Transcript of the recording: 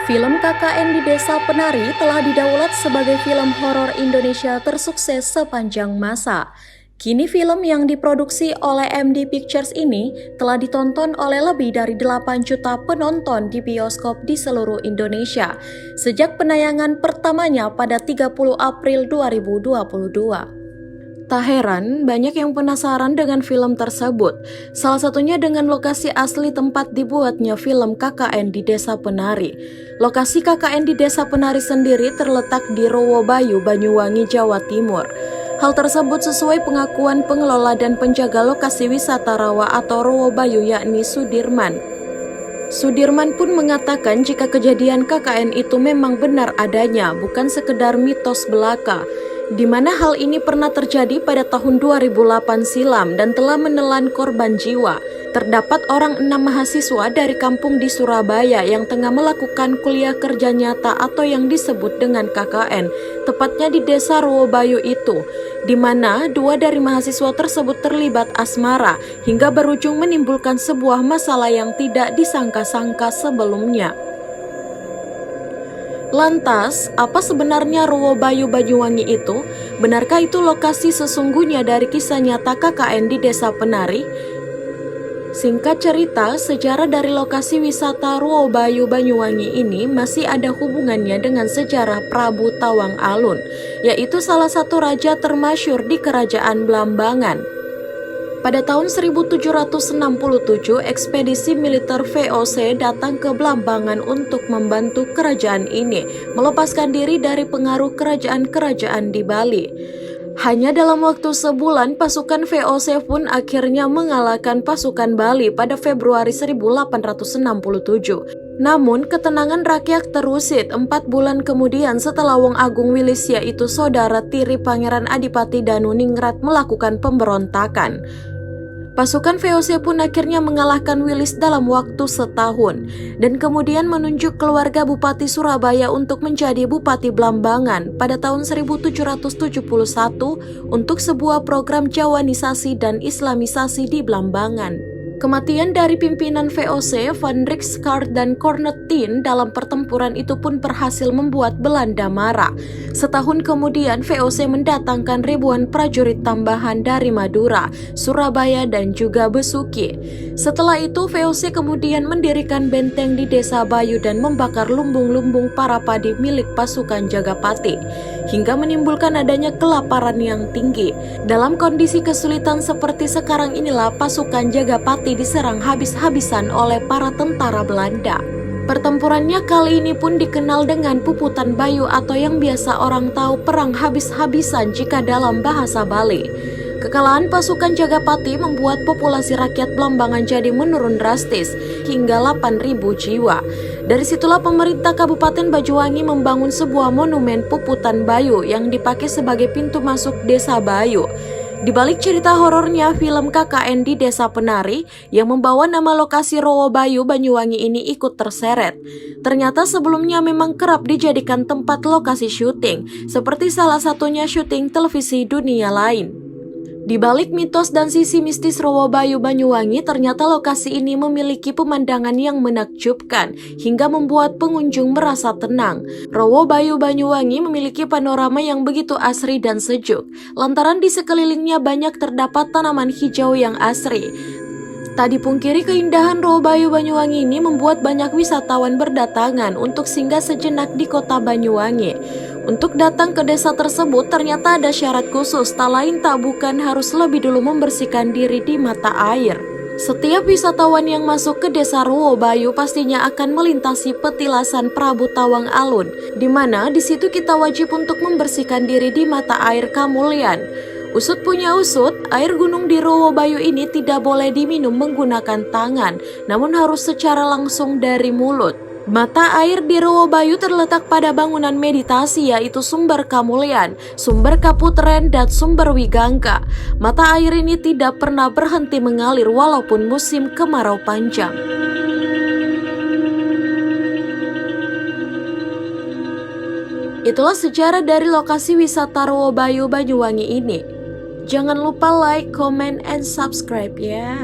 Film KKN di Desa Penari telah didaulat sebagai film horor Indonesia tersukses sepanjang masa. Kini film yang diproduksi oleh MD Pictures ini telah ditonton oleh lebih dari 8 juta penonton di bioskop di seluruh Indonesia sejak penayangan pertamanya pada 30 April 2022. Tak heran, banyak yang penasaran dengan film tersebut. Salah satunya dengan lokasi asli tempat dibuatnya film KKN di Desa Penari. Lokasi KKN di Desa Penari sendiri terletak di Rowobayu, Banyuwangi, Jawa Timur. Hal tersebut sesuai pengakuan pengelola dan penjaga lokasi wisata rawa atau Rowobayu yakni Sudirman. Sudirman pun mengatakan jika kejadian KKN itu memang benar adanya, bukan sekedar mitos belaka, di mana hal ini pernah terjadi pada tahun 2008 silam dan telah menelan korban jiwa. Terdapat orang 6 mahasiswa dari kampung di Surabaya yang tengah melakukan kuliah kerja nyata atau yang disebut dengan KKN, tepatnya di Desa Rowobayu itu, di mana 2 dari mahasiswa tersebut terlibat asmara hingga berujung menimbulkan sebuah masalah yang tidak disangka-sangka sebelumnya. Lantas, apa sebenarnya Rowobayu Banyuwangi itu? Benarkah itu lokasi sesungguhnya dari kisah nyata KKN di Desa Penari? Singkat cerita, sejarah dari lokasi wisata Rowobayu Banyuwangi ini masih ada hubungannya dengan sejarah Prabu Tawang Alun, yaitu salah satu raja termasyhur di Kerajaan Blambangan. Pada tahun 1767, ekspedisi militer VOC datang ke Blambangan untuk membantu kerajaan ini melepaskan diri dari pengaruh kerajaan-kerajaan di Bali. Hanya dalam waktu sebulan, pasukan VOC pun akhirnya mengalahkan pasukan Bali pada Februari 1867. Namun, ketenangan rakyat terusik 4 bulan kemudian setelah Wong Agung Wilis yaitu saudara tiri Pangeran Adipati Danuningrat melakukan pemberontakan. Pasukan VOC pun akhirnya mengalahkan Wilis dalam waktu setahun dan kemudian menunjuk keluarga Bupati Surabaya untuk menjadi Bupati Blambangan pada tahun 1771 untuk sebuah program Jawanisasi dan Islamisasi di Blambangan. Kematian dari pimpinan VOC, Van Rijskaart dan Cornetin dalam pertempuran itu pun berhasil membuat Belanda marah. Setahun kemudian, VOC mendatangkan ribuan prajurit tambahan dari Madura, Surabaya, dan juga Besuki. Setelah itu, VOC kemudian mendirikan benteng di Desa Bayu dan membakar lumbung-lumbung para padi milik pasukan Jagapati, hingga menimbulkan adanya kelaparan yang tinggi. Dalam kondisi kesulitan seperti sekarang inilah pasukan Jagapati diserang habis-habisan oleh para tentara Belanda. Pertempurannya kali ini pun dikenal dengan Puputan Bayu atau yang biasa orang tahu perang habis-habisan jika dalam bahasa Bali. Kekalahan pasukan Jagapati membuat populasi rakyat Blambangan jadi menurun drastis hingga 8.000 jiwa. Dari situlah pemerintah Kabupaten Banyuwangi membangun sebuah monumen Puputan Bayu yang dipakai sebagai pintu masuk Desa Bayu. Di balik cerita horornya film KKN di Desa Penari yang membawa nama lokasi Rowobayu Banyuwangi ini ikut terseret. Ternyata sebelumnya memang kerap dijadikan tempat lokasi syuting, seperti salah satunya syuting televisi dunia lain. Di balik mitos dan sisi mistis Rowobayu Banyuwangi, ternyata lokasi ini memiliki pemandangan yang menakjubkan hingga membuat pengunjung merasa tenang. Rowobayu Banyuwangi memiliki panorama yang begitu asri dan sejuk, lantaran di sekelilingnya banyak terdapat tanaman hijau yang asri. Tak dipungkiri keindahan Rowobayu Banyuwangi ini membuat banyak wisatawan berdatangan untuk singgah sejenak di kota Banyuwangi. Untuk datang ke desa tersebut ternyata ada syarat khusus, tak lain tak bukan harus lebih dulu membersihkan diri di mata air. Setiap wisatawan yang masuk ke desa Rowobayu pastinya akan melintasi petilasan Prabu Tawang Alun, di mana di situ kita wajib untuk membersihkan diri di mata air Kamulyan. Usut punya usut, air gunung di Rowobayu ini tidak boleh diminum menggunakan tangan, namun harus secara langsung dari mulut. Mata air di Rowobayu terletak pada bangunan meditasi yaitu Sumber Kamulyan, Sumber Kaputren, dan Sumber Wigangka. Mata air ini tidak pernah berhenti mengalir walaupun musim kemarau panjang. Itulah sejarah dari lokasi wisata Rowobayu Banyuwangi ini. Jangan lupa like, comment, and subscribe ya.